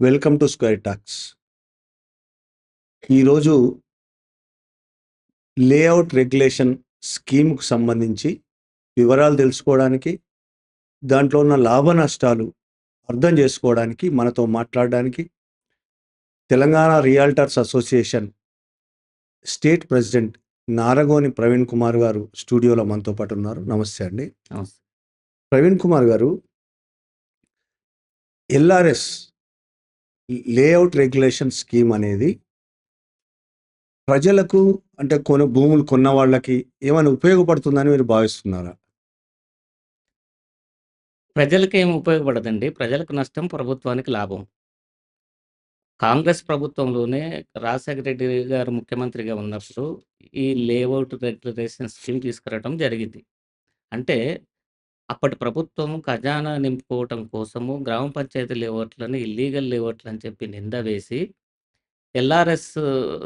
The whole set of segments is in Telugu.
Welcome to square talks. ఈరోజు లేఅవుట్ రెగ్యులేషన్ స్కీమ్కు సంబంధించి వివరాలు తెలుసుకోవడానికి, దాంట్లో ఉన్న లాభ నష్టాలు అర్థం చేసుకోవడానికి మనతో మాట్లాడడానికి Telangana realtors association state president Naragoni Praveen Kumar గారు స్టూడియోలో మనతో పాటు ఉన్నారు. నమస్తే అండి. నమస్తే. ప్రవీణ్ కుమార్ గారు, ఎల్ఆర్ఎస్ లేఅవుట్ రెగ్యులేషన్ స్కీమ్ అనేది ప్రజలకు, అంటే భూములు కొన్న వాళ్ళకి ఏమైనా ఉపయోగపడుతుందని మీరు భావిస్తున్నారా? ప్రజలకేం ఉపయోగపడదండి. ప్రజలకు నష్టం, ప్రభుత్వానికి లాభం. కాంగ్రెస్ ప్రభుత్వంలోనే రాజశేఖర రెడ్డి గారు ముఖ్యమంత్రిగా ఉన్నప్పుడు ఈ లేఅవుట్ రెగ్యులరేషన్ స్కీమ్ తీసుకురావడం జరిగింది. అంటే అప్పటి ప్రభుత్వం ఖజానా నింపుకోవటం కోసము గ్రామ పంచాయతీ లేఅవుట్లని ఇల్లీగల్ లేఅవుట్లని చెప్పి నింద వేసి, ఎల్ఆర్ఎస్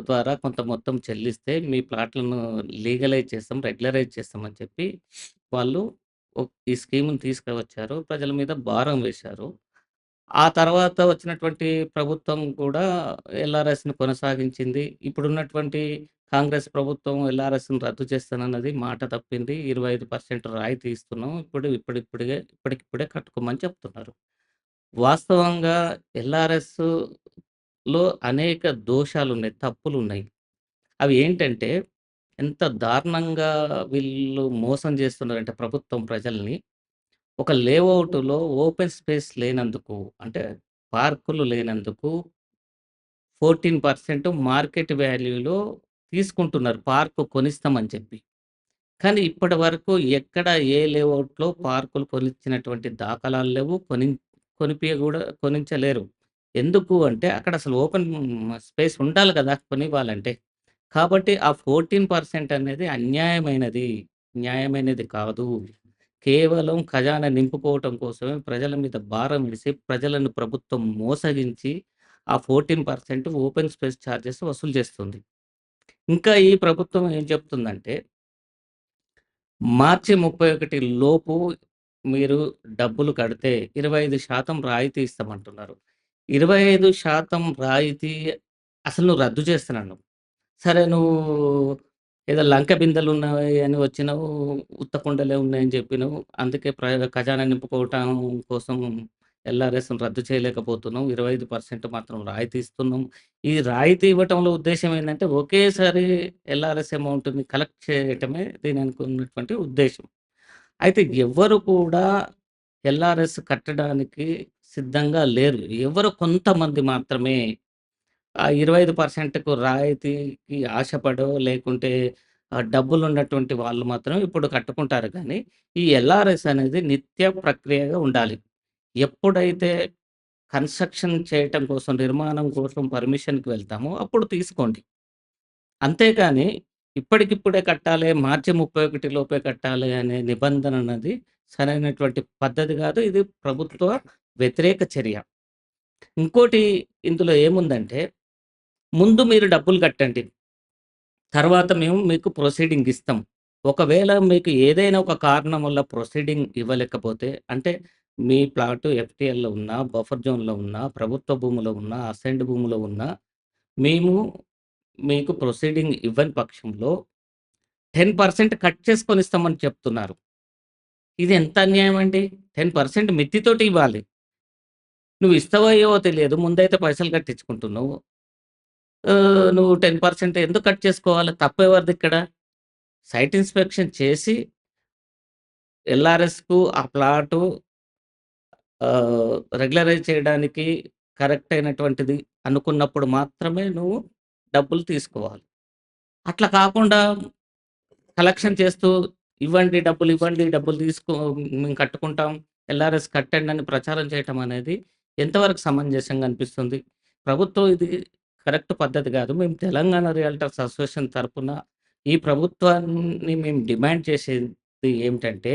ద్వారా కొంత మొత్తం చెల్లిస్తే మీ ప్లాట్‌లను లీగలైజ్ చేస్తాం, రెగ్యులరైజ్ చేస్తామని చెప్పి వాళ్ళు ఈ స్కీమ్‌ని తీసుకువచ్చారు. ప్రజల మీద భారం వేశారు. ఆ తర్వాత వచ్చినటువంటి ప్రభుత్వం కూడా ఎల్ఆర్ఎస్‌ని కొనసాగించింది. ఇప్పుడున్నటువంటి కాంగ్రెస్ ప్రభుత్వం ఎల్ఆర్ఎస్‌ని రద్దు చేస్తానన్నది మాట తప్పింది. 25% రాయితీ ఇస్తున్నాం. ఇప్పటికిప్పుడే కట్టుకోమని చెప్తున్నారు. వాస్తవంగా ఎల్ఆర్ఎస్‌లో అనేక దోషాలున్నాయి, తప్పులున్నాయి. అవి ఏంటంటే, ఎంత దారుణంగా వీళ్ళు మోసం చేస్తున్నారంటే ప్రభుత్వం ప్రజల్ని. ఒక లేఅవుట్‌లో ఓపెన్ స్పేస్ లేనందుకు, అంటే పార్కులు లేనందుకు 14% మార్కెట్ వాల్యూలో తీసుకుంటున్నారు పార్క్ కొనిస్తామని చెప్పి. కానీ ఇప్పటి వరకు ఎక్కడ ఏ లేఅవుట్‌లో పార్కులు కొనిచ్చినటువంటి దాఖలాలు లేవు. కొనించలేరు. ఎందుకు అంటే అక్కడ అసలు ఓపెన్ స్పేస్ ఉండాలి కదా కొనివ్వాలంటే. కాబట్టి ఆ 14% అనేది అన్యాయమైనది. న్యాయమైనది కాదు. కేవలం ఖజానా నింపుకోవటం కోసమే ప్రజల మీద భారం వేసి, ప్రజలను ప్రభుత్వం మోసగించి, ఆ 14% ఓపెన్ స్పేస్ చార్జెస్ వసూలు చేస్తుంది. ఇంకా ఈ ప్రభుత్వం ఏం చెప్తుందంటే, మార్చి 31 లోపు మీరు డబ్బులు కడితే 25% రాయితీ ఇస్తామంటున్నారు. 25% రాయితీ అసలు నువ్వు రద్దు చేస్తానన్నావు. సరే నువ్వు ఏదో లంక బిందెలున్నాయి అని వచ్చినావు, ఉత్త కుండలే ఉన్నాయని చెప్పినావు. అందుకే ఖజానా నింపుకోవటం కోసం ఎల్ఆర్ఎస్‌ని రద్దు చేయలేకపోతున్నాం. 25% మాత్రం రాయితీ ఇస్తున్నాం. ఈ రాయితీ ఇవ్వటంలో ఉద్దేశ్యం ఏందంటే, ఒకేసారి ఎల్ఆర్ఎస్ అమౌంట్‌ని కలెక్ట్ చేయటమే దీని వెనుక ఉన్నటువంటి ఉద్దేశ్యం. అయితే ఎవ్వరు కూడా ఎల్ఆర్ఎస్ కట్టడానికి సిద్ధంగా లేరు. ఎవరో కొంతమంది మాత్రమే ఆ 25%కు రాయితీకి ఆశపడో, లేకుంటే డబ్బులున్నటువంటి వాళ్ళు మాత్రం ఇప్పుడు కట్టుకుంటారు గానీ, ఈ ఎల్ఆర్ఎస్ అనేది నిత్య ప్రక్రియగా ఉండాలి. ఎప్పుడైతే కన్‌స్ట్రక్షన్ చేయటం కోసం, నిర్మాణం కోసం పర్మిషన్‌కి వెళ్తామో అప్పుడు తీసుకోండి. అంతేగాని ఇప్పటికిప్పుడే కట్టాలి, మార్చి 31 లోపే కట్టాలి అనే నిబంధన అన్నది సరైనటువంటి పద్ధతి కాదు. ఇది ప్రభుత్వ వ్యతిరేక చర్య. ఇంకోటి ఇందులో ఏముందంటే, ముందు మీరు డబ్బులు కట్టండి. తర్వాత మేము మీకు ప్రొసీడింగ్ ఇస్తాం. ఒకవేళ మీకు ఏదైనా ఒక కారణం వల్ల ప్రొసీడింగ్ ఇవ్వలేకపోతే, అంటే మీ ప్లాటు ఎఫ్‌టిఎల్‌లో ఉన్నా, బఫర్ జోన్‌లో ఉన్నా, ప్రభుత్వ భూమిలో ఉన్నా, అసైన్డ్ భూమిలో ఉన్నా, మేము మీకు ప్రొసీడింగ్ ఇవ్వని పక్షంలో 10% కట్ చేసుకొని ఇస్తామని చెప్తున్నారు. ఇది ఎంత అన్యాయం అండి? 10% మిత్తితోటి ఇవ్వాలి. నువ్వు ఇస్తావో ఇయ్యవో తెలియదు. ముందైతే పైసలు కట్టించుకుంటున్నావు. నువ్వు 10% ఎందుకు కట్ చేసుకోవాలి? తప్పెవరిదిక్కడ? సైట్ ఇన్స్‌పెక్షన్ చేసి ఎల్ఆర్ఎస్‌కు ఆ ప్లాటు రెగ్యులరైజ్ చేయడానికి కరెక్ట్ అయినటువంటిది అనుకున్నప్పుడు మాత్రమే నువ్వు డబ్బులు తీసుకోవాలి. అట్లా కాకుండా కలెక్షన్ చేస్తూ ఇవ్వండి, డబ్బులు మేము కట్టుకుంటాం. ఎల్ఆర్ఎస్ కట్టండి అని ప్రచారం చేయటం అనేది ఎంతవరకు సమంజసంగా అనిపిస్తుంది? ప్రభుత్వం ఇది కరెక్ట్ పద్ధతి కాదు. మేము తెలంగాణ రియల్టర్స్ అసోసియేషన్ తరపున ఈ ప్రభుత్వాన్ని మేము డిమాండ్ చేసేది ఏమిటంటే,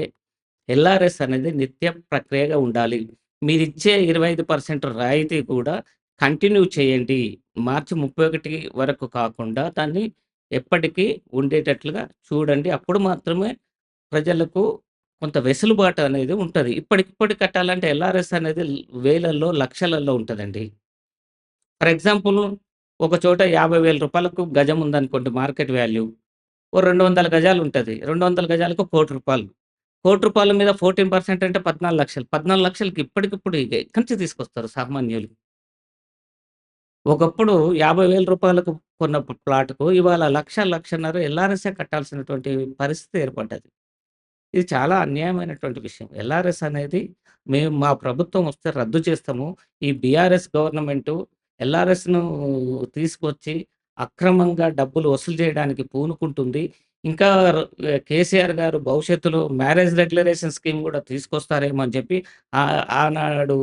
ఎల్ఆర్ఎస్ అనేది నిత్య ప్రక్రియగా ఉండాలి. మీరిచ్చే 25% రాయితీ కూడా కంటిన్యూ చేయండి. మార్చి 31 వరకు కాకుండా దాన్ని ఎప్పటికీ ఉండేటట్లుగా చూడండి. అప్పుడు మాత్రమే ప్రజలకు కొంత వెసులుబాటు అనేది ఉంటది. ఇప్పటికిప్పుడు కట్టాలంటే ఎల్ఆర్ఎస్ అనేది వేలల్లో, లక్షలలో ఉంటదండి. ఫర్ ఎగ్జాంపుల్ ఒక చోట రూ. 50,000కు గజం ఉందనుకోండి మార్కెట్ వాల్యూ. ఓ 200 గజాలు ఉంటది. 200 గజాలకు రూ. 1,00,00,000. రూ. 1,00,00,000 మీద 14% అంటే 14,00,000. 14,00,000కి ఇప్పటికిప్పుడు ఎక్కడి నుంచి తీసుకొస్తారు సామాన్యులు? ఒకప్పుడు రూ. 50,000కు కొన్న ప్లాట్‌కు ఇవాళ 1,00,000, 1,50,000 ఎల్ఆర్ఎస్ఏ కట్టాల్సినటువంటి పరిస్థితి ఏర్పడ్డది. ఇది చాలా అన్యాయమైనటువంటి విషయం. ఎల్ఆర్ఎస్ అనేది మేము మా ప్రభుత్వం వస్తే రద్దు చేస్తాము. ఈ బీఆర్ఎస్ గవర్నమెంటు ఎల్ఆర్ఎస్‌ను తీసుకొచ్చి అక్రమంగా డబ్బులు వసూలు చేయడానికి పూనుకుంటుంది. ఇంకా కేసీఆర్ గారు భవిష్యత్తులో మ్యారేజ్ డిక్లరేషన్ స్కీమ్ కూడా తీసుకొస్తారేమో అని చెప్పి ఆనాడు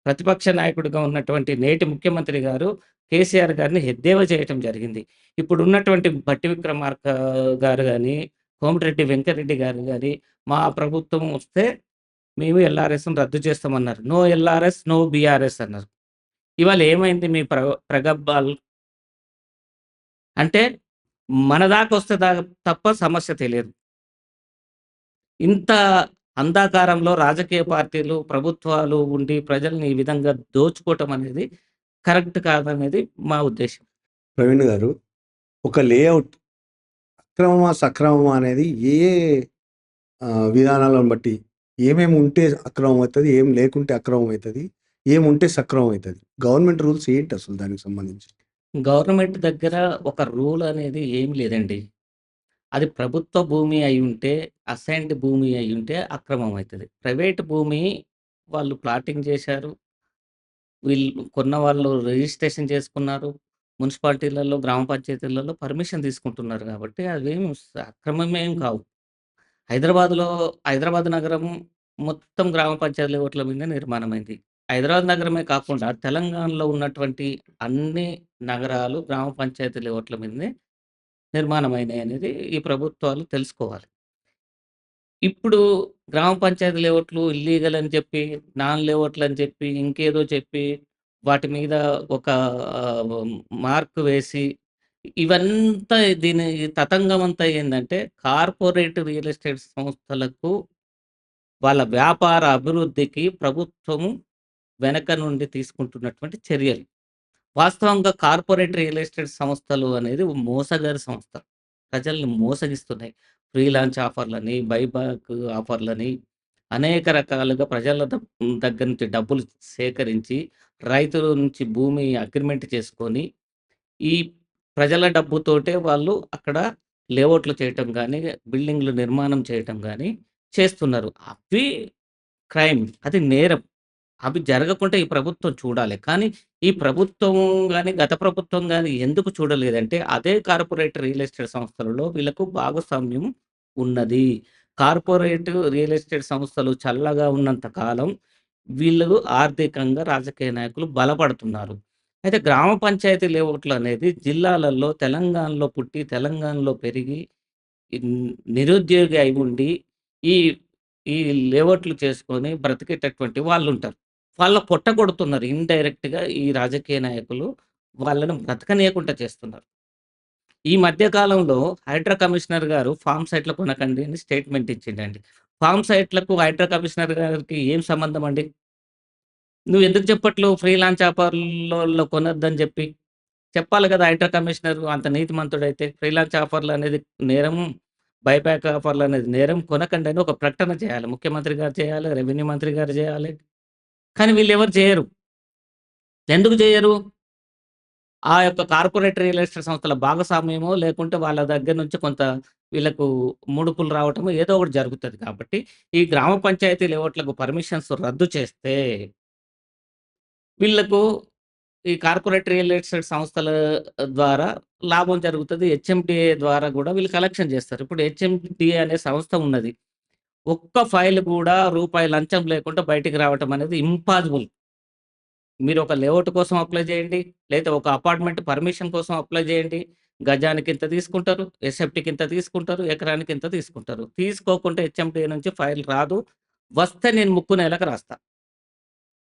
ప్రతిపక్ష నాయకుడిగా ఉన్నటువంటి నేటి ముఖ్యమంత్రి గారు కేసీఆర్ గారిని ఎద్దేవా చేయటం జరిగింది. ఇప్పుడున్నటువంటి భట్టి విక్రమార్క గారు గాని, కోమటిరెడ్డి వెంకటరెడ్డి గారు గాని, మా ప్రభుత్వం వస్తే మేము ఎల్ఆర్ఎస్‌ని రద్దు చేస్తామన్నారు. నో ఎల్ఆర్ఎస్, నో బీఆర్ఎస్ అన్నారు. ఇవాళ ఏమైంది మీ ప్రగల్భాలు? అంటే మన దాకొస్తే తప్ప సమస్య తెలియదు. ఇంత అంధకారంలో రాజకీయ పార్టీలు, ప్రభుత్వాలు ఉండి ప్రజల్ని ఈ విధంగా దోచుకోవటం అనేది కరెక్ట్ కాదనేది మా ఉద్దేశ్యం. ప్రవీణ్ గారు, ఒక లేఅవుట్ అక్రమమా, సక్రమమా అనేది ఏ విధానాలను బట్టి ఏమేమి ఉంటే అక్రమం అవుతది, ఏం లేకుంటే అక్రమం అవుతది, ఏముంటే సక్రమం అవుతది? గవర్నమెంట్ రూల్స్ ఏంటి అసలు దానికి సంబంధించి? గవర్నమెంట్ దగ్గర ఒక రూల్ అనేది ఏమి లేదండి. అది ప్రభుత్వ భూమి అయ్యుంటే, అసైన్డ్ భూమి అయ్యుంటే అక్రమం అయితది. ప్రైవేట్ భూమి వాళ్ళు ప్లాటింగ్ చేశారు. వీళ్ళు కొన్నవాళ్ళు రిజిస్ట్రేషన్ చేసుకున్నారు. మున్సిపాలిటీలలో, గ్రామ పంచాయతీలలో పర్మిషన్ తీసుకుంటున్నారు కాబట్టి అవేమి అక్రమమేం కావు. హైదరాబాద్ నగరం మొత్తం గ్రామ పంచాయతీ ఓట్ల మీద నిర్మాణమైంది. హైదరాబాద్ నగరమే కాకుండా తెలంగాణలో ఉన్నటువంటి అన్ని నగరాలు గ్రామ పంచాయతీల ఓట్ల మీదనే నిర్మాణమైనాయనేది ఈ ప్రభుత్వాలు తెలుసుకోవాలి. ఇప్పుడు గ్రామ పంచాయతీ లేఅవుట్లు ఇల్లీగల్ అని చెప్పి, నాన్ లేఅవుట్లు అని చెప్పి, ఇంకేదో చెప్పి వాటి మీద ఒక మార్క్ వేసి ఇవంతా దీని తతంగం అంతా ఏందంటే కార్పొరేట్ రియల్ ఎస్టేట్ సంస్థలకు వాళ్ళ వ్యాపార అభివృద్ధికి ప్రభుత్వం వెనక నుండి తీసుకుంటున్నటువంటి చర్యలు. వాస్తవంగా కార్పొరేట్ రియల్ ఎస్టేట్ సంస్థలు అనేది మోసగారి సంస్థలు. ప్రజల్ని మోసగిస్తున్నాయి. ఫ్రీలాన్స్ ఆఫర్‌లని, బైబ్యాక్ ఆఫర్‌లని అనేక రకాలుగా ప్రజల దగ్గర నుంచి డబ్బులు సేకరించి, రైతుల నుంచి భూమి అగ్రిమెంట్ చేసుకొని, ఈ ప్రజల డబ్బుతోటే వాళ్ళు అక్కడ లేఅవుట్లు చేయటం గానీ, బిల్డింగ్‌లు నిర్మాణం చేయటం గానీ చేస్తున్నారు. అవి క్రైమ్. అది నేరం. అవి జరగకుంటే ఈ ప్రభుత్వం చూడాలి. కానీ ఈ ప్రభుత్వం గాని, గత ప్రభుత్వం గాని ఎందుకు చూడలేదంటే, అదే కార్పొరేట్ రియల్ ఎస్టేట్ సంస్థలలో వీళ్ళకు భాగస్వామ్యం ఉన్నది. కార్పొరేట్ రియల్ ఎస్టేట్ సంస్థలు చల్లగా ఉన్నంత కాలం వీళ్ళు ఆర్థికంగా రాజకీయ నాయకులు బలపడుతున్నారు. అయితే గ్రామ పంచాయతీ లేఅవుట్లనేది జిల్లాలలో తెలంగాణలో పుట్టి, తెలంగాణలో పెరిగి, నిరుద్యోగి అయి ఉండి ఈ ఈ లేఅవుట్లు చేసుకొని బ్రతికేటటువంటి వాళ్ళుంటారు. వాళ్ళ పొట్టగొడుతున్నారు ఇండైరెక్ట్‌గా ఈ రాజకీయ నాయకులు వాళ్ళని బ్రతకనీయకుండా చేస్తున్నారు. ఈ మధ్య కాలంలో హైడ్రా కమిషనర్ గారు ఫార్మ్ సైట్‌లు కొనకండి అని స్టేట్‌మెంట్ ఇచ్చిండండి. ఫార్మ్ సైట్‌లకు హైడ్రా కమిషనర్ గారికి ఏం సంబంధం అండి? నువ్వెందుకు చెప్పట్లేవు ఫ్రీలాన్స్ ఆఫర్‌లలో కొనొద్దని జెప్పి? చెప్పాలి గదా! హైడ్రా కమిషనర్ అంత నీతిమంతుడైతే ఫ్రీలాన్స్ ఆఫర్‌లనేది నేరం, బైబ్యాక్ ఆఫర్‌లనేది నేరం. కొనకండి అని ఒక ప్రకటన చేయాలి. ముఖ్యమంత్రి గారు చేయాలి, రెవెన్యూ మంత్రి గారు చేయాలి. కానీ వీళ్ళెవరు చేయరు. ఎందుకు చేయరు? ఆ యొక్క కార్పొరేట్ రియల్ ఎస్టేట్ సంస్థల భాగస్వామ్యమో, లేకుంటే వాళ్ళ దగ్గర నుంచి కొంత వీళ్ళకు ముడుపులు రావటమో ఏదో ఒకటి జరుగుతది కాబట్టి, ఈ గ్రామ పంచాయతీ లేఅవుట్లకు పర్మిషన్స్ రద్దు చేస్తే, వీళ్ళకు ఈ కార్పొరేట్ రియల్ ఎస్టేట్ సంస్థల ద్వారా లాభం జరుగుతది. హెచ్ఎండిఏ ద్వారా గూడా వీళ్ళు కలెక్షన్ జేస్తారు. ఇప్పుడు హెచ్ఎండిఏ అనే సంస్థ ఉన్నది. ఒక్క ఫైల్ కూడా రూపాయి లంచం లేకుండా బయటికి రావటం అనేది ఇంపాసిబుల్. మీరొక లేఅవుట్ కోసం అప్లై చేయండి. లేతే ఒక అపార్ట్‌మెంట్ పర్మిషన్ కోసం అప్లై చేయండి. గజానికింత తీసుకుంటారు. ఎస్ఎఫ్‌టికింత తీసుకుంటారు. ఎకరానికింత తీసుకుంటారు. తీసుకోకుంటే హెచ్ఎండిఏ నుంచి ఫైల్ రాదు. వస్తే నేను ముక్కు నేలకు రాస్తా.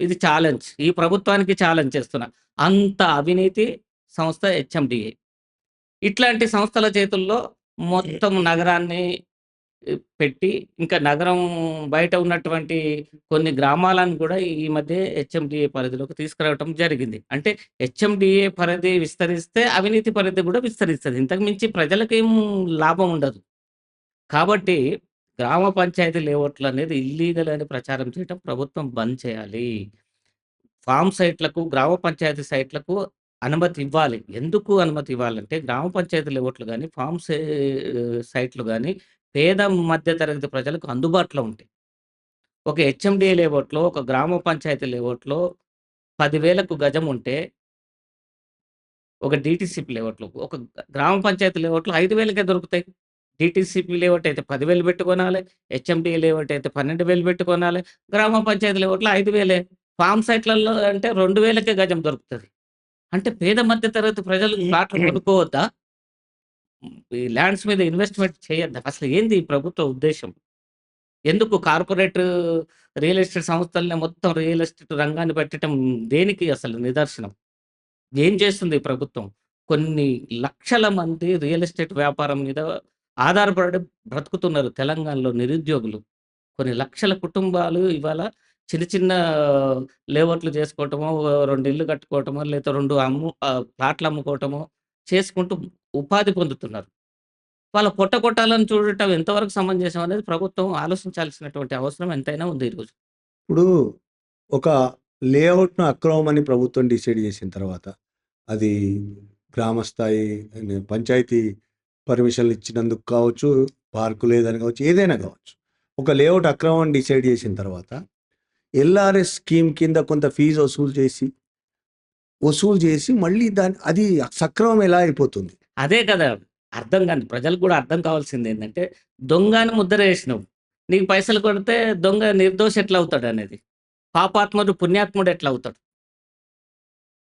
ఇది ఛాలెంజ్. ఈ ప్రభుత్వానికి ఛాలెంజ్ చేస్తున్నా. అంత అవినీతి సంస్థ హెచ్ఎండిఏ. ఇట్లాంటి సంస్థల చేతుల్లో మొత్తం నగరాన్ని పెట్టి ఇంకా నగరం బయట ఉన్నటువంటి కొన్ని గ్రామాలను కూడా ఈ మధ్య హెచ్ఎండిఏ పరిధిలోకి తీసుకురావటం జరిగింది. అంటే హెచ్ఎండిఏ పరిధి విస్తరిస్తే అవినీతి పరిధి కూడా విస్తరిస్తది. ఇంతకు మించి ప్రజలకేం లాభం ఉండదు. కాబట్టి గ్రామ పంచాయతీ లేఅవుట్లనేది ఇల్లీగల్ అని ప్రచారం చేయటం ప్రభుత్వం బంద్ చేయాలి. ఫార్మ్ సైట్‌లకు, గ్రామ పంచాయతీ సైట్‌లకు అనుమతి ఇవ్వాలి. ఎందుకు అనుమతి ఇవ్వాలంటే గ్రామ పంచాయతీ లేఅవుట్లు గాని, సైట్‌లు గాని పేద మధ్య తరగతి ప్రజలకు అందుబాటులో ఉంటాయి. ఒక హెచ్ఎండిఏ లేఅవుట్‌లో, ఒక గ్రామ పంచాయతీ లేఅవుట్‌లో 10,000కు గజం ఉంటే, ఒక డీటీసీపీ లేఅవుట్‌లో, ఒక గ్రామ పంచాయతీ లేఅవుట్‌లో 5,000కే దొరుకుతాయి. డీటీసీపీ లేఅవుట్ అయితే 10,000 పెట్టి కొనాలే. హెచ్ఎండిఏ లేఅవుట్ అయితే 12,000 పెట్టి కొనాలే. గ్రామ పంచాయతీ లేఅవుట్‌లో 5,000 ఫార్మ్ సైట్‌లలో అంటే 2,000కే గజం దొరుకుతది. అంటే పేద మధ్య తరగతి ప్రజలు ప్లాట్లు కొనుక్కోవద్దా? ఈ ల్యాండ్స్ మీద ఇన్వెస్ట్‌మెంట్ చేయొద్దా? అసలు ఏంది ఈ ప్రభుత్వ ఉద్దేశ్యం? ఎందుకు కార్పొరేట్ రియల్ ఎస్టేట్ సంస్థలనే మొత్తం రియల్ ఎస్టేట్ రంగాన్ని పెట్టటం దేనికి అసలు నిదర్శనం? ఏం చేస్తుంది ఈ ప్రభుత్వం? కొన్ని లక్షల మంది రియల్ ఎస్టేట్ వ్యాపారం మీద ఆధారపడి బ్రతుకుతున్నారు తెలంగాణలో నిరుద్యోగులు. కొన్ని లక్షల కుటుంబాలు ఇవాళ చిన్న చిన్న లేఅవుట్లు చేసుకోవటమో, 2 ఇళ్ళు కట్టుకోవటమో, లేతే 2 ప్లాట్లు అమ్ముకోవటమో చేసుకుంటూ ఉపాధి పొందుతున్నారు. వాళ్ళ పొట్ట కొట్టాలని చూడటం ఎంతవరకు సమంజసం అనేది ప్రభుత్వం ఆలోచించాల్సినటువంటి అవసరం ఎంతైనా ఉంది ఈరోజు. ఇప్పుడు ఒక లేఅవుట్‌ను అక్రమమని ప్రభుత్వం డిసైడ్ చేసిన తర్వాత, అది గ్రామ స్థాయి పంచాయతీ పర్మిషన్‌లు ఇచ్చినందుకు కావచ్చు, పార్కు లేదని కావచ్చు, ఏదైనా కావచ్చు. ఒక లేఅవుట్ అక్రమం అని డిసైడ్ చేసిన తర్వాత, ఎల్ఆర్ఎస్ స్కీమ్ కింద కొంత ఫీజు వసూలు చేసి మళ్ళీ అది సక్రమం ఎలా అయిపోతుంది? అదే కదా! అర్థం కాని ప్రజలకు కూడా అర్థం కావాల్సిందేంటంటే, దొంగ అని ముద్ర ఏసినవు. నీకు పైసలు కొడితే దొంగ నిర్దోషి ఎట్లా అవుతాడనేది. పాపాత్ముడు పుణ్యాత్ముడు ఎట్లా అవుతాడు?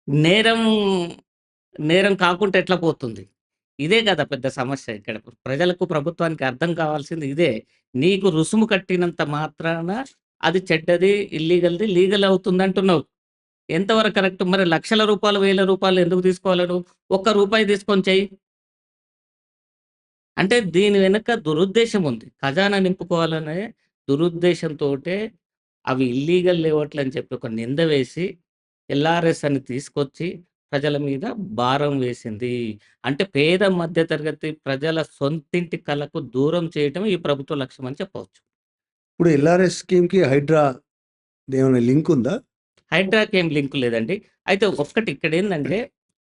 నేరం, నేరం కాకుంటే ఎట్లా పోతుంది? ఇదే కదా పెద్ద సమస్య ఇక్కడ. ప్రజలకు, ప్రభుత్వానికి అర్థం కావాల్సింది ఇదే. నీకు రుసుము కట్టినంత మాత్రాన అది చెడ్డది, ఇల్లీగల్‌ది, లీగల్ అవుతుందంటున్నావు. ఎంతవరకు కరెక్ట్? మరి లక్షల రూపాయలు, వేల రూపాయలు ఎందుకు తీసుకోవాలి నువ్వు? ఒక్క రూపాయి తీసుకొని చెయ్యి. అంటే దీని వెనక దురుద్దేశం ఉంది. ఖజానా నింపుకోవాలనే దురుద్దేశంతోటే అవి ఇల్లీగల్ లేఅవుట్లని చెప్పి ఒక నింద వేసి, ఎల్ఆర్ఎస్ అని తీసుకొచ్చి ప్రజల మీద భారం వేసింది. అంటే పేద మధ్య తరగతి ప్రజల సొంతింటి కలకు దూరం చేయటం ఈ ప్రభుత్వ లక్ష్యం అని చెప్పవచ్చు. ఇప్పుడు ఎల్ఆర్ఎస్ స్కీమ్‌కి హైడ్రా ఏమైనా లింక్ ఉందా? హైడ్రాకి ఏం లింక్ లేదండి. అయితే ఒక్కటి ఇక్కడేందంటే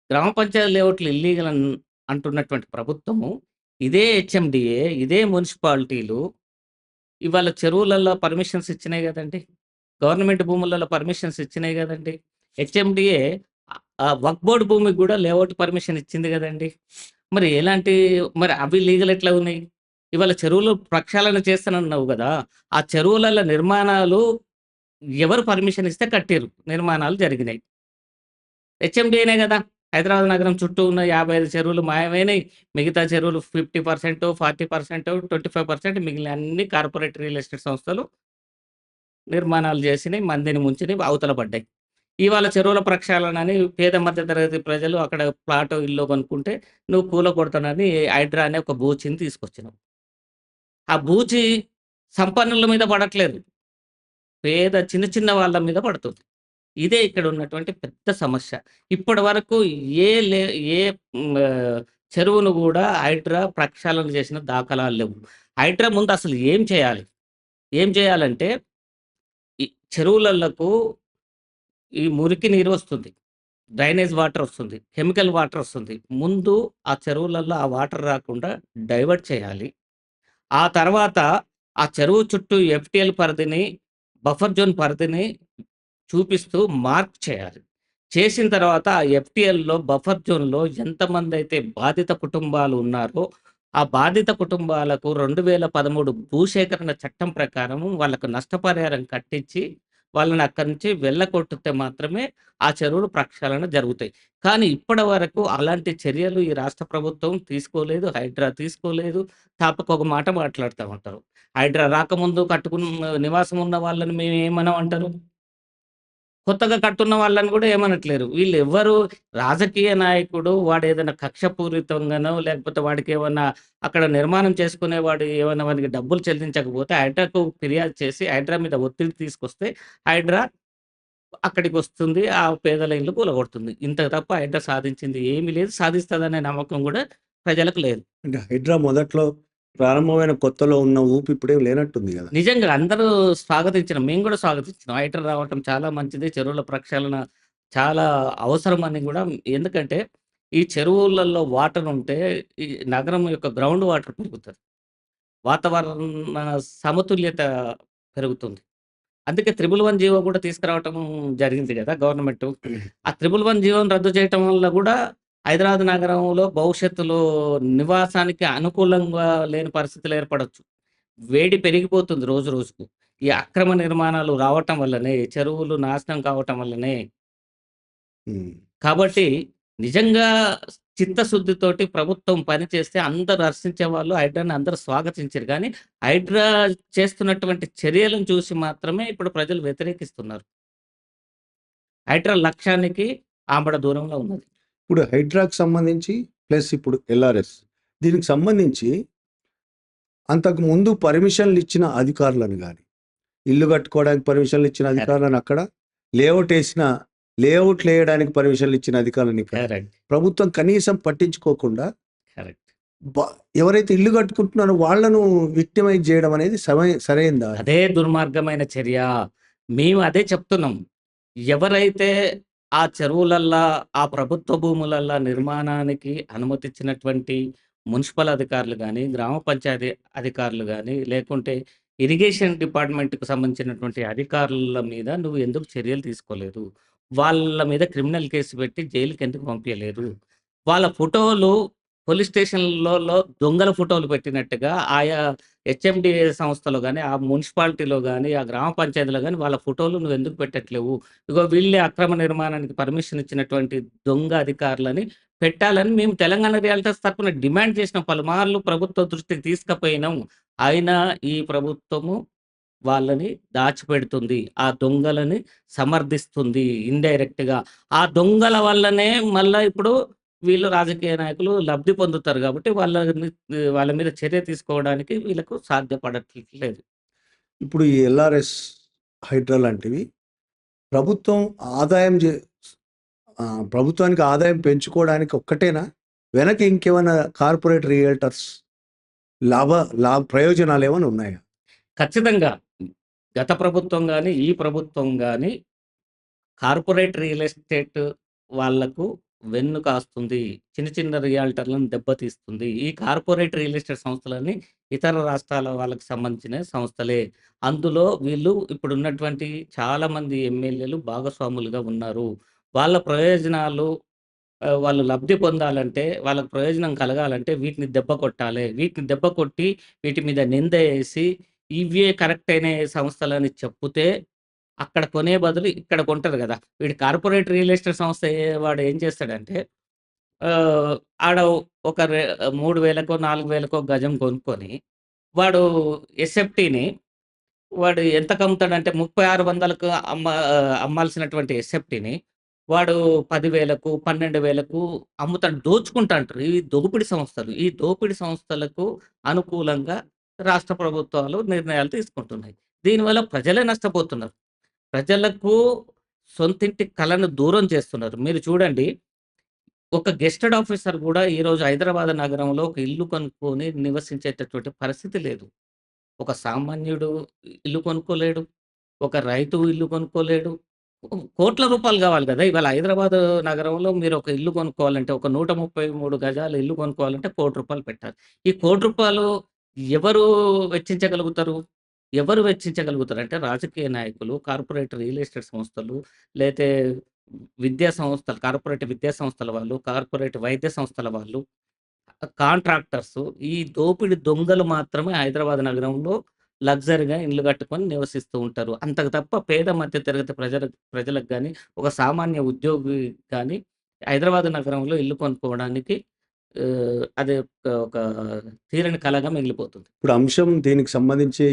గ్రామ పంచాయతీ లేఅవుట్లు ఇల్లీగల్ అంటున్నటువంటి ప్రభుత్వము, ఇదే హెచ్ఎండిఏ, ఇదే మున్సిపాలిటీలు ఇవాళ చెరువులలో పర్మిషన్స్ ఇచ్చినాయి గదండీ! గవర్నమెంట్ భూములలో పర్మిషన్స్ ఇచ్చినాయి గదండీ! హెచ్ఎండిఏ వక్ఫ్ బోర్డ్ భూమికి గూడా లేఅవుట్ పర్మిషన్ ఇచ్చింది గదండీ! మరి ఎలాంటి మరి అవి లీగల్ ఎట్లా ఉన్నాయి? ఇవాళ చెరువులు ప్రక్షాళన చేస్తానన్నావు గదా! ఆ చెరువులలో నిర్మాణాలు ఎవరు పర్మిషన్ ఇస్తే కట్టిర్రు. నిర్మాణాలు జరిగినాయి. హెచ్ఎండీఏనే గదా! హైదరాబాద్ నగరం చుట్టూ ఉన్న 55 చెరువులు మాయమైనయి. మిగతా చెరువులు 50%, 40%, 25% మిగిలిన అన్ని కార్పొరేట్ రియల్ ఎస్టేట్ సంస్థలు నిర్మాణాలు జేసినయి. మందిని ముంచినయి. అవతల పడ్డాయి. ఇవాళ చెరువుల ప్రక్షాళనని పేద మధ్య తరగతి ప్రజలు అక్కడ ప్లాటో, ఇల్లో కొనుక్కుంటే నువ్వు కూలగొడతానని హైడ్రా అనే ఒక బూచిని తీసుకొచ్చినావు. ఆ బూచి సంపన్నుల మీద పడట్లేదు. పేద చిన్న చిన్న వాళ్ళ మీద పడుతుంది. ఇదే ఇక్కడ ఉన్నటువంటి పెద్ద సమస్య. ఇప్పటి వరకు ఏ లే ఏ చెరువును గూడా హైడ్రా ప్రక్షాళన చేసిన దాఖలాలు లేవు. హైడ్రా ముందు అసలు ఏం చేయాలి? ఏం చేయాలంటే ఈ చెరువులలకు ఈ మురికి నీరు వస్తుంది. డ్రైనేజ్ వాటర్ వస్తుంది. కెమికల్ వాటర్ వస్తుంది. ముందు ఆ చెరువులలో ఆ వాటర్ రాకుండా డైవర్ట్ చేయాలి. ఆ తర్వాత ఆ చెరువు చుట్టూ ఎఫ్‌టిఎల్ పరిధిని, బఫర్ జోన్ పరిధిని చూపిస్తూ మార్క్ చేయాలి. చేసిన తర్వాత ఆ ఎఫ్‌టిఎల్‌లో, బఫర్ జోన్‌లో ఎంతమందైతే బాధిత కుటుంబాలు ఉన్నారో, ఆ బాధిత కుటుంబాలకు 2013 భూసేకరణ చట్టం ప్రకారం వాళ్ళకు నష్టపరిహారం కట్టించి, వాళ్ళని అక్కడి నుంచి వెళ్ళగొట్టితే మాత్రమే ఆ చెరువులు ప్రక్షాళన జరుగుతాయి. కానీ ఇప్పటి వరకు అలాంటి చర్యలు ఈ రాష్ట్ర ప్రభుత్వం తీసుకోలేదు. హైడ్రా తీసుకోలేదు. ఒక మాట మాట్లాడుతా ఉంటారు. హైడ్రా రాకముందు నివాసం ఉన్న వాళ్ళని మేము ఏమనం అంటారు? కొత్తగా కట్టున్న వాళ్ళని కూడా ఏమనట్లేరు. వీళ్ళెవ్వరు రాజకీయ నాయకుడు వాడేదైనా కక్షపూరితంగానో, లేకపోతే వాడికేమన్నా అక్కడ నిర్మాణం చేసుకునేవాడు ఏమన్నా వానికి డబ్బులు చెల్లించకపోతే హైడ్రాకు ఫిర్యాదు చేసి హైడ్రా మీద ఒత్తిడి తీసుకొస్తే హైడ్రా అక్కడికొస్తుంది. ఆ పేదల ఇల్లు కూలగొడుతుంది. ఇంతకు తప్ప హైడ్రా సాధించింది ఏమీ లేదు. సాధిస్తదనే నమ్మకం గూడా ప్రజలకు లేదు. అంటే హైడ్రా మొదట్లో ప్రారంభమైన కొత్తలో ఉన్న ఊపు ఇప్పుడేం లేనట్టుంది గదా! నిజంగా అందరూ స్వాగతించినాం. మేము గూడా స్వాగతించినాం. హైడ్రా రావటం చాలా మంచిది. చెరువుల ప్రక్షాళన చాలా అవసరమని గూడా ఎందుకంటే, ఈ చెరువులలో వాటర్ ఉంటే ఈ నగరం యొక్క గ్రౌండ్ వాటర్ పెరుగుతది. వాతావరణ సమతుల్యత పెరుగుతుంది. అందుకే 111 జీవో గూడా తీసుకురావటం జరిగింది గదా! గవర్నమెంటు. ఆ 111 జీవోని రద్దు చేయటం వల్ల గూడా హైదరాబాద్ నగరంలో భవిష్యత్తులో నివాసానికి అనుకూలంగా లేని పరిస్థితులు ఏర్పడొచ్చు. వేడి పెరిగిపోతుంది రోజు రోజుకు. ఈ అక్రమ నిర్మాణాలు రావటం వల్లనే, చెరువులు నాశనం కావటం వల్లనే. హ్మ్. కాబట్టి నిజంగా చిత్తశుద్ధితోటి ప్రభుత్వం పనిచేస్తే అందరూ హర్షించేవాళ్ళు. హైడ్రాని అందరూ స్వాగతించిర్రు గానీ, హైడ్రా చేస్తున్నటువంటి చర్యలను చూసి మాత్రమే ఇప్పుడు ప్రజలు వ్యతిరేకిస్తున్నారు. హైడ్రా లక్ష్యానికి ఆమడ దూరంలో ఉన్నది. ఇప్పుడు హైడ్రాకి సంబంధించి ప్లస్ ఇప్పుడు ఎల్ఆర్ఎస్. దీనికి సంబంధించి అంతకుముందు పర్మిషన్‌లిచ్చిన అధికారులను గాని, ఇల్లు కట్టుకోవడానికి పర్మిషన్‌లిచ్చిన కరెక్ట్. అధికారులను అక్కడ, లేఅవుట్‌లేయడానికి పర్మిషన్‌లిచ్చిన అధికారులను ఇక్కడ. కరెక్ట్. ప్రభుత్వం కనీసం పట్టించుకోకుండా కరెక్ట్. బ ఎవరైతే ఇల్లు కట్టుకుంటున్నారో వాళ్ళను విక్టిమైజ్ చేయడం అనేది సరైందా? అదే దుర్మార్గమైన చర్య. మేము అదే చెప్తున్నాం. ఎవరైతే ఆ చెరువులల్లా, ఆ ప్రభుత్వ భూములల్లా నిర్మాణానికి అనుమతిచ్చినటువంటి మున్సిపల్ అధికారులు గాని, గ్రామ పంచాయతీ అధికారులు గాని, లేకుంటే ఇరిగేషన్ డిపార్ట్‌మెంట్‌కి సంబంధించినటువంటి అధికారుల మీద నువ్వు ఎందుకు చర్యలు తీసుకోలేదు? వాళ్ళ మీద క్రిమినల్ కేస్ పెట్టి జైలుకెందుకు పంపియలేదు? వాళ్ళ ఫోటోలు పోలీస్ స్టేషన్‌లలో దొంగల ఫోటోలు పెట్టినట్టుగా ఆయా హెచ్ఎండిఏ సంస్థలో గాని, ఆ మున్సిపాలిటీలో గాని, ఆ గ్రామ పంచాయతీలో గాని వాళ్ళ ఫోటోలు నువ్వెందుకు పెట్టట్లేవు? ఇగో వీళ్ళే అక్రమ నిర్మాణానికి పర్మిషన్ ఇచ్చినటువంటి దొంగ అధికారులని పెట్టాలని మేము తెలంగాణ రియల్టర్స్ తరపున డిమాండ్ చేసినాం. పలుమార్లు ప్రభుత్వ దృష్టికి తీసుకుపోయినాం. అయినా ఈ ప్రభుత్వము వాళ్ళని దాచిపెడుతుంది. ఆ దొంగలని సమర్థిస్తుంది ఇండైరెక్ట్‌గా. ఆ దొంగల వల్లనే మళ్ళా ఇప్పుడు వీళ్ళు రాజకీయ నాయకులు లబ్ధి పొందుతారు గాబట్టి వాళ్ళ మీద చర్య తీసుకోవడానికి వీళ్ళకు సాధ్యపడట్లేదు. ఇప్పుడు ఈ ఎల్ఆర్ఎస్, హైడ్రా లాంటివి ప్రభుత్వం ఆదాయం ప్రభుత్వానికి ఆదాయం పెంచుకోవడానికి ఒక్కటేనా? వెనక ఇంకేమైనా కార్పొరేట్ రియల్టర్స్ ప్రయోజనాలేమైనా ఉన్నాయా? ఖచ్చితంగా గత ప్రభుత్వం గాని, ఈ ప్రభుత్వం గాని కార్పొరేట్ రియల్ ఎస్టేట్ వాళ్ళకు వెన్నుకాస్తుంది. చిన్న చిన్న రియాల్టర్‌లను దెబ్బతీస్తుంది. ఈ కార్పొరేట్ రియల్ ఎస్టేట్ సంస్థలన్నీ ఇతర రాష్ట్రాల వాళ్ళకి సంబంధించిన సంస్థలే. అందులో వీళ్ళు ఇప్పుడున్నటువంటి చాలామంది ఎమ్మెల్యేలు భాగస్వాములుగా ఉన్నారు. వాళ్ళ ప్రయోజనాలు వాళ్ళు లబ్ధి పొందాలంటే, వాళ్ళకి ప్రయోజనం కలగాలంటే వీటిని దెబ్బ కొట్టాలే. వీటిని దెబ్బ కొట్టి వీటి మీద నింద ఏసి ఇవే కరెక్ట్ అయిన సంస్థలని చెప్పుతే అక్కడ కొనే బదులు ఇక్కడ కొంటారు గదా! వీడు కార్పొరేట్ రియల్ ఎస్టేట్ సంస్థ వాడు ఏం చేస్తాడంటే ఆడ ఒక 3000కో, 4000కో గజం కొనుక్కొని వాడు ఎస్ఎఫ్టీని వాడు ఎంతకమ్ముతాడంటే 3600కు అమ్మాల్సినటువంటి ఎస్ఎఫ్టీని వాడు 10,000కు, 12,000కు అమ్ముతాడు. దోచుకుంటాంటారు. ఇవి దోపిడీ సంస్థలు. ఈ దోపిడీ సంస్థలకు అనుకూలంగా రాష్ట్ర ప్రభుత్వాలు నిర్ణయాలు తీసుకుంటున్నాయి. దీనివల్ల ప్రజలే నష్టపోతున్నారు. ప్రజలకు సొంతింటి కలను దూరం చేస్తున్నారు. మీరు చూడండి, ఒక గెస్టెడ్ ఆఫీసర్ గూడా ఈరోజు హైదరాబాద్ నగరంలో ఒక ఇల్లు కొనుక్కొని నివసించేటటువంటి పరిస్థితి లేదు. ఒక సామాన్యుడు ఇల్లు కొనుక్కోలేడు. ఒక రైతు ఇల్లు కొనుక్కోలేడు. కోట్ల రూపాయలు గావాలి గదా! ఇవాళ హైదరాబాద్ నగరంలో మీరు ఒక ఇల్లు కొనుక్కోవాలంటే, ఒక 133 గజాల ఇల్లు కొనుక్కోవాలంటే రూ. 1,00,00,000 పెట్టాలి. ఈ రూ. 1,00,00,000 ఎవరు వెచ్చించగలుగుతారు? ఎవరు వెచ్చించగలుగుతారంటే రాజకీయ నాయకులు, కార్పొరేట్ రియల్ ఎస్టేట్ సంస్థలు, లేతే విద్యా సంస్థలు, కార్పొరేట్ విద్యా సంస్థల వాళ్ళు, కార్పొరేట్ వైద్య సంస్థల వాళ్ళు, కాంట్రాక్టర్సు, ఈ దోపిడి దొంగలు మాత్రమే హైదరాబాద్ నగరంలో లగ్జరీగా ఇల్లు కట్టుకొని నివసిస్తూ ఉంటారు. అంతకు తప్ప పేద మధ్య తరగతి ప్రజలకు గాని, ఒక సామాన్య ఉద్యోగి గాని హైదరాబాద్ నగరంలో ఇల్లు కొనుక్కోవడానికి అది ఒక తీరని కలగా మిగిలిపోతుంది. ఇప్పుడు అంశం దీనికి సంబంధించి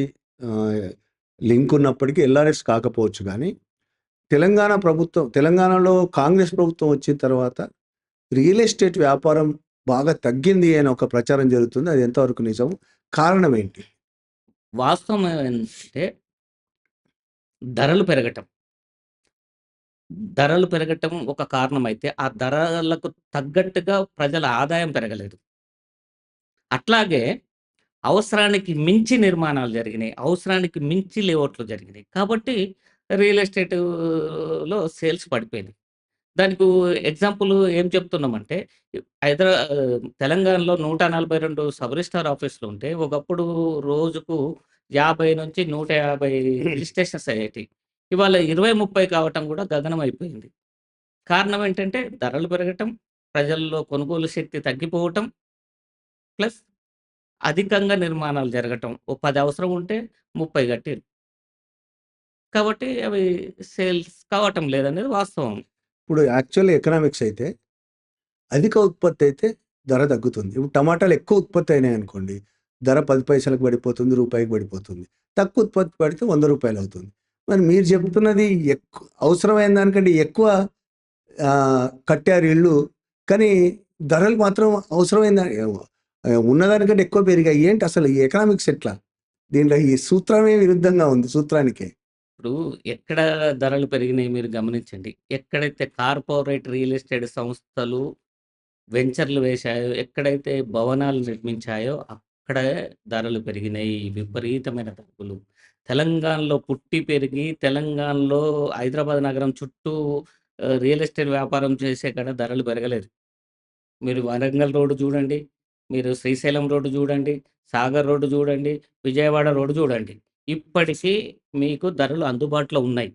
లింక్ ఉన్నప్పటికీ ఎల్ఆర్ఎస్ కాకపోవచ్చు గానీ, తెలంగాణలో కాంగ్రెస్ ప్రభుత్వం వచ్చిన తర్వాత రియల్ ఎస్టేట్ వ్యాపారం బాగా తగ్గింది అని ఒక ప్రచారం జరుగుతుంది. అది ఎంతవరకు నిజం? కారణం ఏంటి? వాస్తవం ఏంటంటే ధరలు పెరగటం. ధరలు పెరగటం ఒక కారణమైతే, ఆ ధరలకు తగ్గట్టుగా ప్రజల ఆదాయం పెరగలేదు. అట్లాగే అవసరానికి మించి నిర్మాణాలు జరిగినాయి. అవసరానికి మించి లేఅవుట్లు జరిగినాయి. కాబట్టి రియల్ ఎస్టేట్‌లో సేల్స్ పడిపోయినాయి. దానికి ఎగ్జాంపుల్ ఏం చెప్తున్నామంటే, తెలంగాణలో 142 సబ్ రిజిస్ట్రార్ ఆఫీసులుంటే, ఒకప్పుడు రోజుకు 50-150 రిజిస్ట్రేషన్స్ అయ్యేటియి. ఇవాళ 20, 30 కావటం కూడా గగనం అయిపోయింది. కారణం ఏంటంటే, ధరలు పెరగటం, ప్రజల్లో కొనుగోలు శక్తి తగ్గిపోవటం, ప్లస్ అధికంగా నిర్మాణాలు జరగటం. ఓ 10 అవసరం ఉంటే 30 కట్టిర్రు. కాబట్టి అవి సేల్స్ కావటం లేదనేది వాస్తవం. ఇప్పుడు యాక్చువల్ ఎకనామిక్స్ అయితే అధిక ఉత్పత్తి అయితే ధర తగ్గుతుంది. ఇప్పుడు టమాటాలు ఎక్కువ ఉత్పత్తి అయినాయనుకోండి, ధర 10 పైసలకు పడిపోతుంది, రూపాయికి పడిపోతుంది. తక్కువ ఉత్పత్తి పడితే రూ. 100 అవుతుంది. మరి మీరు చెప్తున్నది అవసరమైన దానికంటే ఎక్కువ కట్టారు ఇళ్ళు, కానీ ధరలు మాత్రం అవసరమైన ఉన్నదానికంటే ఎక్కువ పెరిగాయి. ఏంటి అసలు ఈ ఎకనామిక్స్ ఎట్లా? దీంట్లో ఈ సూత్రమే విరుద్ధంగా ఉంది సూత్రానికే. ఇప్పుడు ఎక్కడ ధరలు పెరిగినాయి మీరు గమనించండి. ఎక్కడైతే కార్పొరేట్ రియల్ ఎస్టేట్ సంస్థలు వెంచర్‌లు వేశాయో, ఎక్కడైతే భవనాలు నిర్మించాయో అక్కడే ధరలు పెరిగినాయి. విపరీతమైన ధరలు. తెలంగాణలో పుట్టి పెరిగి, తెలంగాణలో హైదరాబాద్ నగరం చుట్టూ రియల్ ఎస్టేట్ వ్యాపారం చేసే కాడ ధరలు పెరగలేదు. మీరు వరంగల్ రోడ్డు చూడండి, మీరు శ్రీశైలం రోడ్డు చూడండి, సాగర్ రోడ్డు చూడండి, విజయవాడ రోడ్డు చూడండి. ఇప్పటికీ మీకు ధరలు అందుబాటులో ఉన్నాయి.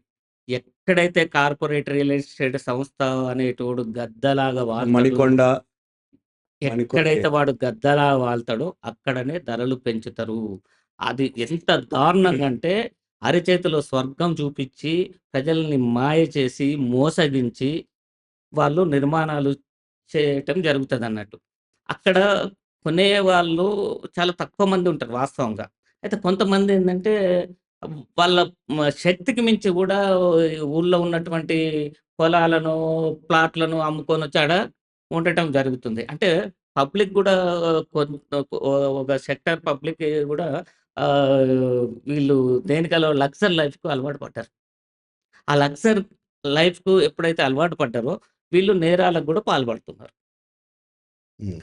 ఎక్కడైతే కార్పొరేట్ రియల్ ఎస్టేట్ సంస్థ అనేటోడు గద్దలాగా వాళ్తాడో, మణికొండ ఎక్కడైతే వాడు గద్దలా వాళ్తాడో అక్కడనే ధరలు పెంచుతారు. అది ఎంత దారుణంగా అంటే అరచేతిలో స్వర్గం చూపిచ్చి, ప్రజల్ని మాయ చేసి, మోసగించి వాళ్ళు నిర్మాణాలు చేయటం జరుగుతదన్నట్టు. అక్కడ కొనేవాళ్ళు చాలా తక్కువ మంది ఉంటారు వాస్తవంగా. అయితే కొంతమందేందంటే వాళ్ళ శక్తికి మించి గూడా ఊళ్ళో ఉన్నటువంటి పొలాలను, ప్లాట్‌లను అమ్ముకొనొచ్చి ఆడ ఉండటం జరుగుతుంది. అంటే పబ్లిక్ గూడా కొంత ఒక సెక్టార్ పబ్లిక్ గూడా వీళ్ళు దేనికలో లగ్జరీ లైఫ్‌కు అలవాటు పడ్డారు. ఆ లగ్జరీ లైఫ్‌కు ఎప్పుడైతే అలవాటు పడ్డారో వీళ్ళు నేరాలకు గూడా పాల్పడుతున్నారు.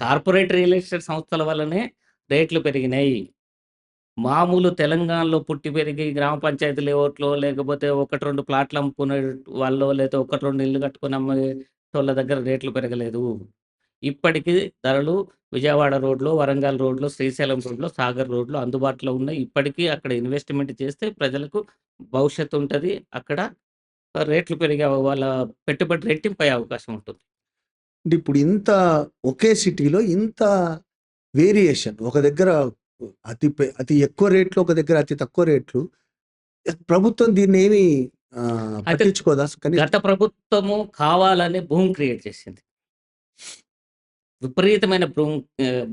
కార్పొరేట్ రియల్ ఎస్టేట్ సంస్థల వల్లనే రేట్లు పెరిగినాయి. మామూలు తెలంగాణలో పుట్టి పెరిగి గ్రామ పంచాయతీ లేఅవుట్లో లేకపోతే 1, 2 ప్లాట్లు అమ్ముకునే వాళ్ళో లేతే 1, 2 ఇల్లు కట్టుకొని అమ్మేటోళ్ళ దగ్గర రేట్లు పెరగలేదు. ఇప్పటికి ధరలు విజయవాడ రోడ్‌లో, వరంగల్ రోడ్‌లో, శ్రీశైలం రోడ్‌లో, సాగర్ రోడ్‌లో అందుబాటులో ఉన్నాయి. ఇప్పటికీ అక్కడ ఇన్వెస్ట్‌మెంట్ చేస్తే ప్రజలకు భవిష్యత్తు ఉంటది. అక్కడ రేట్లు పెరిగే వాళ్ళ పెట్టుబడి రెట్టింపయ్యే అవకాశం ఉంటుంది. అంటే ఇప్పుడు ఒకే సిటీలో ఇంత వేరియేషన్, ఒక దగ్గర అతి ఎక్కువ రేట్లు, ఒక దగ్గర అతి తక్కువ రేట్లు. ప్రభుత్వం దీన్నేమి అయితే పట్టించుకోదా? గత ప్రభుత్వము కావాలని భూమి క్రియేట్ చేసింది. విపరీతమైన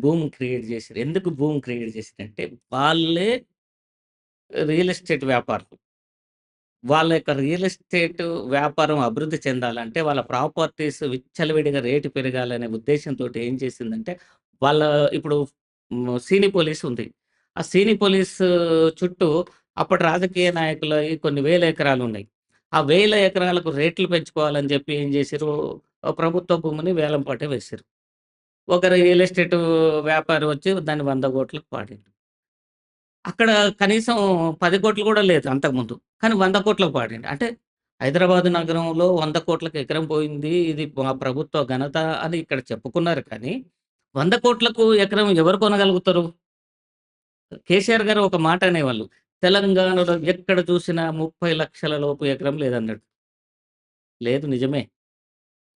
భూమి క్రియేట్ చేసిర్రు. ఎందుకు భూమి క్రియేట్ చేసిందంటే వాళ్ళే రియల్ ఎస్టేట్ వ్యాపారులు. వాళ్ళ యొక్క రియల్ ఎస్టేట్ వ్యాపారం అభివృద్ధి చెందాలంటే వాళ్ళ ప్రాపర్టీస్ విచ్చలవిడిగా రేటు పెరగాలనే ఉద్దేశ్యంతోటి ఏం చేసిందంటే, వాళ్ళ ఇప్పుడు సీనీ పోలీస్ ఉంది. ఆ సీనీ పోలీస్ చుట్టూ అప్పటి రాజకీయ నాయకులయి కొన్ని వేల ఎకరాలున్నాయి. ఆ వేల ఎకరాలకు రేట్లు పెంచుకోవాలని చెప్పి ఏం చేసిర్రు, ప్రభుత్వ భూమిని వేలం పాట వేసిర్రు. ఒక రియల్ ఎస్టేట్ వ్యాపారి వచ్చి దాన్ని 100,00,00,000కి పాడిండు. అక్కడ కనీసం 10,00,00,000 కూడా లేదు అంతకుముందు. కానీ 100,00,00,000కి పాడిండు. అంటే హైదరాబాద్ నగరంలో 100,00,00,000కి ఎకరం పోయింది. ఇది మా ప్రభుత్వ ఘనత అని ఇక్కడ చెప్పుకున్నారు కానీ, 100,00,00,000కు ఎకరం ఎవరు కొనగలుగుతారు? కేసీఆర్ గారు ఒక మాట అనేవాళ్ళు. తెలంగాణలో ఎక్కడ చూసినా 30,00,000 లోపు ఎకరం లేదన్నాడు. లేదు నిజమే.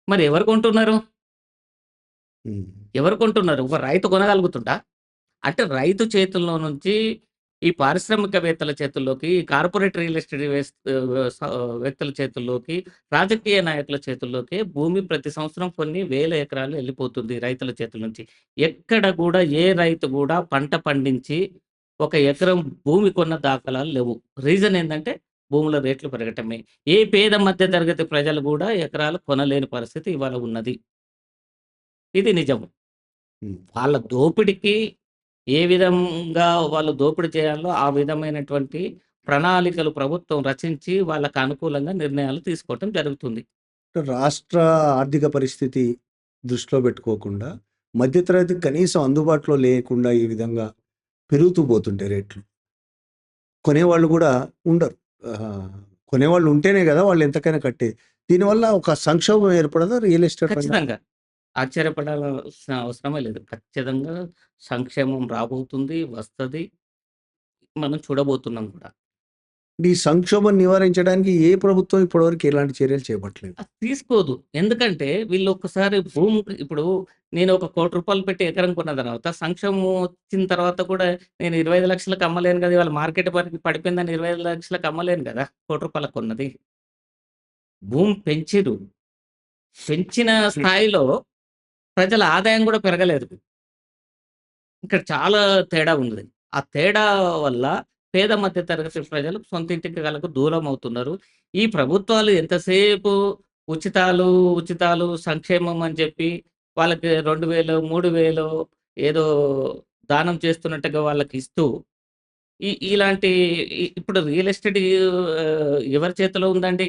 మరి ఎవరు కొంటున్నారు? ఎవరు కొంటున్నారు? ఒక రైతు కొనగలుగుతుండా? అంటే రైతు చేతుల్లో నుంచి ఈ పారిశ్రామికవేత్తల చేతుల్లోకి, ఈ కార్పొరేట్ రియల్ ఎస్టేట్ వ్యక్తుల చేతుల్లోకి, రాజకీయ నాయకుల చేతుల్లోకి భూమి ప్రతి సంవత్సరం కొన్ని వేల ఎకరాలు వెళ్ళిపోతుంది రైతుల చేతుల నుంచి. ఎక్కడ గూడా ఏ రైతు గూడా పంట పండించి ఒక ఎకరం భూమి కొన్న దాఖలాలు లేవు. రీజన్ ఏందంటే భూముల రేట్లు పెరగటమే. ఏ పేద మధ్య తరగతి ప్రజలు గూడా ఎకరాలు కొనలేని పరిస్థితి ఇవాళ ఉన్నది. ఇది నిజం. హ్మ్. వాళ్ళ దోపిడికి ఏ విధంగా వాళ్ళు దోపిడీ చేయాలో ఆ విధమైనటువంటి ప్రణాళికలు ప్రభుత్వం రచించి వాళ్ళకి అనుకూలంగా నిర్ణయాలు తీసుకోవటం జరుగుతుంది. రాష్ట్ర ఆర్థిక పరిస్థితి దృష్టిలో పెట్టుకోకుండా మధ్యతరగతికి కనీసం అందుబాటులో లేకుండా ఈ విధంగా పెరుగుతూ పోతుంటాయి రేట్లు. కొనేవాళ్ళు గూడా ఉండరు. కొనేవాళ్ళు ఉంటేనే గదా! వాళ్ళు ఎంతకైనా కట్టేది. దీనివల్ల ఒక సంక్షోభం ఏర్పడదా రియల్ ఎస్టేట్ రంగం? ఖచ్చితంగా. ఆశ్చర్యపడాల్సిన అవసరమే లేదు. ఖచ్చితంగా సంక్షేమం రాబోతుంది, వస్తది. మనం చూడబోతున్నాం కూడా. ఈ సంక్షోభం నివారించడానికి ఏ ప్రభుత్వం ఇప్పటివరకు ఎలాంటి చర్యలు చేపట్టలేదు. తీసుకోదు. ఎందుకంటే వీళ్ళు ఒక్కసారి భూమి ఇప్పుడు నేను ఒక రూ. 1,00,00,000 పెట్టి ఎకరం కొన్న తర్వాత సంక్షేమం వచ్చిన తర్వాత కూడా నేను 25,00,000కి అమ్మలేను గదా! ఇవాళ మార్కెట్ పడిపోయిందని 25,00,000కి అమ్మలేను గదా! రూ. 1,00,00,000 కొన్నది. భూమి పెంచిర్రు. పెంచిన స్థాయిలో ప్రజల ఆదాయం గూడా పెరగలేదు. ఇక్కడ చాలా తేడా ఉంది. ఆ తేడా వల్ల పేద మధ్య తరగతి ప్రజలు సొంత ఇంటికి కలకు దూరం అవుతున్నారు. ఈ ప్రభుత్వాలు ఎంతసేపు ఉచితాలు, ఉచితాలు, సంక్షేమం అని చెప్పి వాళ్ళకి 2,000, 3,000 ఏదో దానం చేస్తున్నట్టుగా వాళ్ళకిస్తూ ఇలాంటి ఇప్పుడు రియల్ ఎస్టేట్ ఎవరి చేతిలో ఉందండి?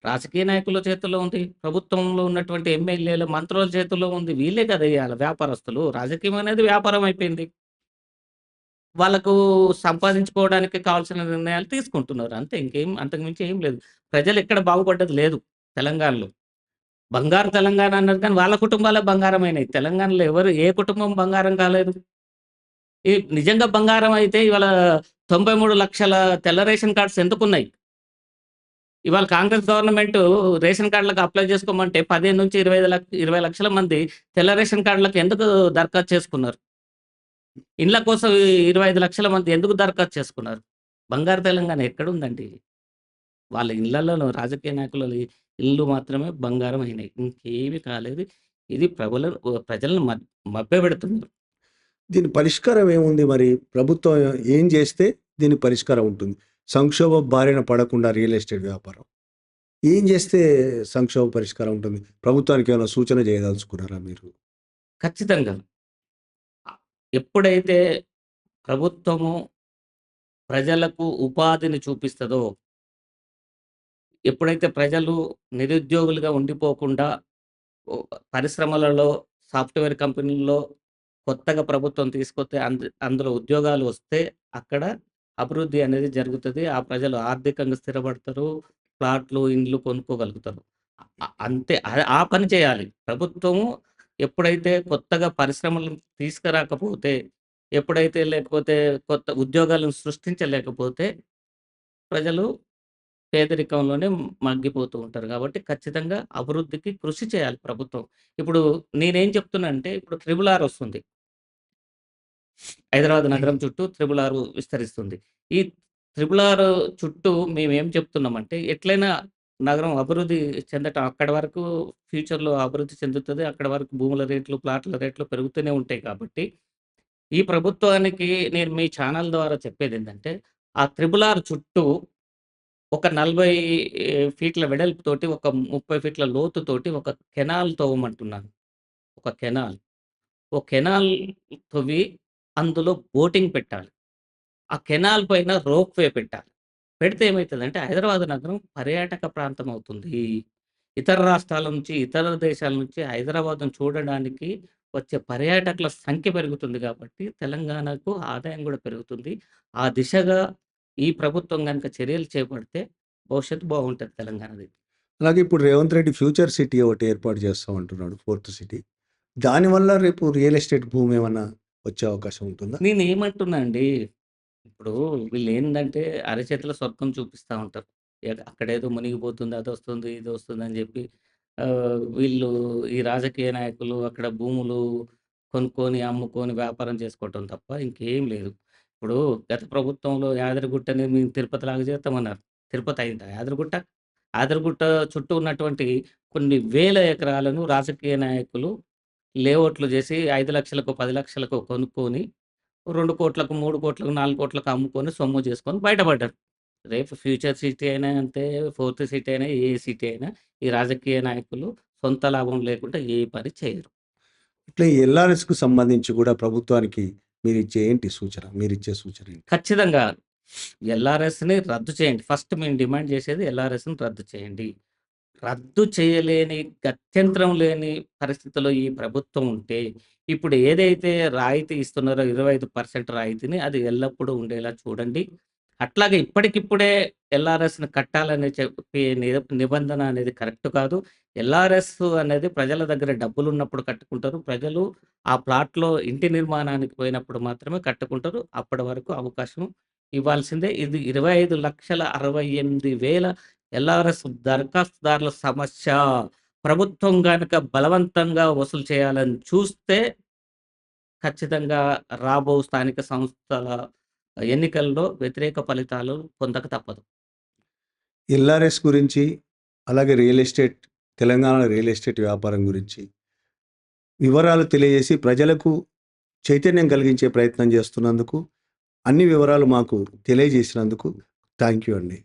రాజకీయ నాయకుల చేతుల్లో ఉంది. ప్రభుత్వంలో ఉన్నటువంటి ఎమ్మెల్యేలు, మంత్రుల చేతుల్లో ఉంది. వీళ్ళే కదా ఇయాల వ్యాపారస్తులు. రాజకీయం అనేది వ్యాపారం అయిపోయింది. వాళ్ళకు సంపాదించుకోవడానికి కావాల్సిన నిర్ణయాలు తీసుకుంటున్నారు. అంతే ఇంకేం అంతకు మించి ఏం లేదు. ప్రజలెక్కడ బాగుపడ్డది లేదు తెలంగాణలో. బంగారు తెలంగాణ అన్నారు కానీ వాళ్ళ కుటుంబాలే బంగారమైనయి. తెలంగాణలో ఏ కుటుంబం బంగారం కాలేదు. నిజంగా బంగారం అయితే ఇవాళ 93,00,000 తెల్ల రేషన్ కార్డ్స్ ఎందుకున్నాయి? ఇవాళ కాంగ్రెస్ గవర్నమెంటు రేషన్ కార్డులకు అప్లై చేసుకోమంటే 15-20 లక్షల మంది తెల్ల రేషన్ కార్డులకు ఎందుకు దరఖాస్తు చేసుకున్నారు? ఇండ్ల కోసం 25,00,000 మంది ఎందుకు దరఖాస్తు చేసుకున్నారు? బంగారు తెలంగాణ ఎక్కడుందండి? వాళ్ళ ఇళ్లలోను రాజకీయ నాయకుల ఇల్లు మాత్రమే బంగారం అయినాయి. ఇంకేమి కాలేదు. ఇది ప్రజలను మభ్యపెడుతున్నారు. దీని పరిష్కారం ఏముంది మరి? ప్రభుత్వం ఏం చేస్తే దీనికి పరిష్కారం ఉంటుంది? సంక్షోభ బారిన పడకుండా రియల్ ఎస్టేట్ వ్యాపారం. ఏం చేస్తే సంక్షోభ పరిష్కారం ఉంటుంది? ప్రభుత్వానికి ఏమైనా సూచన చేయదలుచుకున్నారా మీరు? ఖచ్చితంగా. ఎప్పుడైతే ప్రభుత్వము ప్రజలకు ఉపాధిని చూపిస్తదో, ఎప్పుడైతే ప్రజలు నిరుద్యోగులుగా ఉండిపోకుండా ఓ పరిశ్రమలలో, సాఫ్ట్‌వేర్ కంపెనీల్లో కొత్తగా ప్రభుత్వం తీసుకొస్తే అందులో ఉద్యోగాలు వస్తే అక్కడ అభివృద్ధి అనేది జరుగుతది. ఆ ప్రజలు ఆర్థికంగా స్థిరపడతారు. ప్లాట్లు, ఇండ్లు కొనుక్కోగలుగుతారు. అంతే ఆ పని చేయాలి. ప్రభుత్వము ఎప్పుడైతే కొత్తగా పరిశ్రమలు తీసుకురాకపోతే, ఎప్పుడైతే లేకపోతే కొత్త ఉద్యోగాలను సృష్టించలేకపోతే ప్రజలు పేదరికంలోనే మగ్గిపోతూ ఉంటారు. కాబట్టి ఖచ్చితంగా అభివృద్ధికి కృషి చేయాలి ప్రభుత్వం. ఇప్పుడు నేనేం చెప్తున్నా అంటే ఇప్పుడు త్రిబుల్ ఆర్ వస్తుంది. హైదరాబాద్ నగరం చుట్టూ త్రిబుల్ ఆర్ విస్తరిస్తుంది. ఈ త్రిబుల్ ఆర్ చుట్టూ మేమేం చెప్తున్నామంటే ఎట్లైనా నగరం అభివృద్ధి చెందటం అక్కడి వరకు ఫ్యూచర్‌లో అభివృద్ధి చెందుతది. అక్కడి వరకు భూముల రేట్లు, ప్లాట్‌ల రేట్లు పెరుగుతూనే ఉంటాయి కాబట్టి, ఈ ప్రభుత్వానికి నేను మీ ఛానల్ ద్వారా చెప్పేదేంటంటే, ఆ త్రిబుల్ ఆర్ చుట్టూ ఒక 40 ఫీట్ల వెడల్పుతోటి, ఒక 30 ఫీట్ల లోతుతోటి ఒక కెనాల్ తవ్వమంటున్నాను. ఒక కెనాల్. ఓ కెనాల్ తవ్వి అందులో బోటింగ్ పెట్టాలి. ఆ కెనాల్ పైన రోప్‌వే పెట్టాలి. పెడితే ఏమైతదంటే హైదరాబాద్ నగరం పర్యాటక ప్రాంతం అవుతుంది. ఇతర రాష్ట్రాల నుంచి, ఇతర దేశాల నుంచి హైదరాబాద్‌ను చూడడానికి వచ్చే పర్యాటకుల సంఖ్య పెరుగుతుంది కాబట్టి తెలంగాణకు ఆదాయం గూడా పెరుగుతుంది. ఆ దిశగా ఈ ప్రభుత్వం గనుక చర్యలు చేపడితే భవిష్యత్తు బాగుంటది తెలంగాణది. అలాగే ఇప్పుడు రేవంత్ రెడ్డి ఫ్యూచర్ సిటీ ఒకటి ఏర్పాటు చేస్తామంటున్నాడు. Fourth city. దానివల్ల రేపు రియల్ ఎస్టేట్ భూమి ఏమన్నా వచ్చే అవకాశం ఉంటుందా? నేనేమంటున్నా అండి, ఇప్పుడు వీళ్ళేందంటే అరచేతిలో స్వర్గం చూపిస్తా ఉంటారు. అక్కడేదో మునిగిపోతుంది, అదొస్తుంది, ఇదొస్తుందని జెప్పి వీళ్ళు ఈ రాజకీయ నాయకులు అక్కడ భూములు కొనుక్కొని, అమ్ముకొని వ్యాపారం చేసుకోవటం తప్ప ఇంకేం లేదు. ఇప్పుడు గత ప్రభుత్వంలో యాదగిరిగుట్టని మేము తిరుపతిలాగా చేస్తామన్నారు. తిరుపతి అయిందా యాదగిరిగుట్ట? యాదగిరిగుట్ట చుట్టూ ఉన్నటువంటి కొన్ని వేల ఎకరాలను రాజకీయ నాయకులు లేఅవుట్లు జేసి 5,00,000కో, 10,00,000కో కొనుక్కొని 2,00,00,000, 3,00,00,000, 4,00,00,000 అమ్ముకొని సొమ్ము చేసుకొని బయటపడ్డారు. రేపు ఫ్యూచర్ సిటీ అయినా అంతే, ఫోర్త్ సిటీ అయినా, ఏ సిటీ అయినా ఈ రాజకీయ నాయకులు సొంత లాభం లేకుండా ఏ పని చేయరు. ఇట్లా ఎల్ఆర్ఎస్‌కు సంబంధించి కూడా ప్రభుత్వానికి మీరిచ్చే సూచన ఏంటి? ఖచ్చితంగా ఎల్ఆర్ఎస్‌ని రద్దు చేయండి. ఫస్ట్ మేము డిమాండ్ చేసేది ఎల్ఆర్ఎస్‌ని రద్దు చేయండి. రద్దు చేయలేని, గత్యంతరం లేని పరిస్థితిలో ఈ ప్రభుత్వం ఉంటే, ఇప్పుడు ఏదైతే రాయితీ ఇస్తున్నారో 25% రాయితీని అది ఎల్లప్పుడూ ఉండేలా చూడండి. అట్లాగే ఇప్పటికిప్పుడే ఎల్ఆర్ఎస్‌ని కట్టాలని చెప్పి నిబంధన అనేది కరెక్ట్ కాదు. ఎల్ఆర్ఎస్ అనేది ప్రజల దగ్గర డబ్బులున్నప్పుడు కట్టుకుంటారు. ప్రజలు ఆ ప్లాట్‌లో ఇంటి నిర్మాణానికి పోయినప్పుడు మాత్రమే కట్టుకుంటారు. అప్పటి వరకు అవకాశం ఇవ్వాల్సిందే. ఇది 25,68,000 ఎల్ఆర్ఎస్ దరఖాస్తుదారుల సమస్య. ప్రభుత్వం గనక బలవంతంగా వసూలు చేయాలని చూస్తే, ఖచ్చితంగా రాబో స్థానిక సంస్థల ఎన్నికల్లో వ్యతిరేక ఫలితాలు పొందక తప్పదు. ఎల్ఆర్ఎస్ గురించి, అలాగే తెలంగాణ రియల్ ఎస్టేట్ వ్యాపారం గురించి వివరాలు తెలియజేసి ప్రజలకు చైతన్యం కలిగించే ప్రయత్నం చేస్తున్నందుకు, అన్ని వివరాలు మాకు తెలియజేసినందుకు థాంక్ యూ అండి.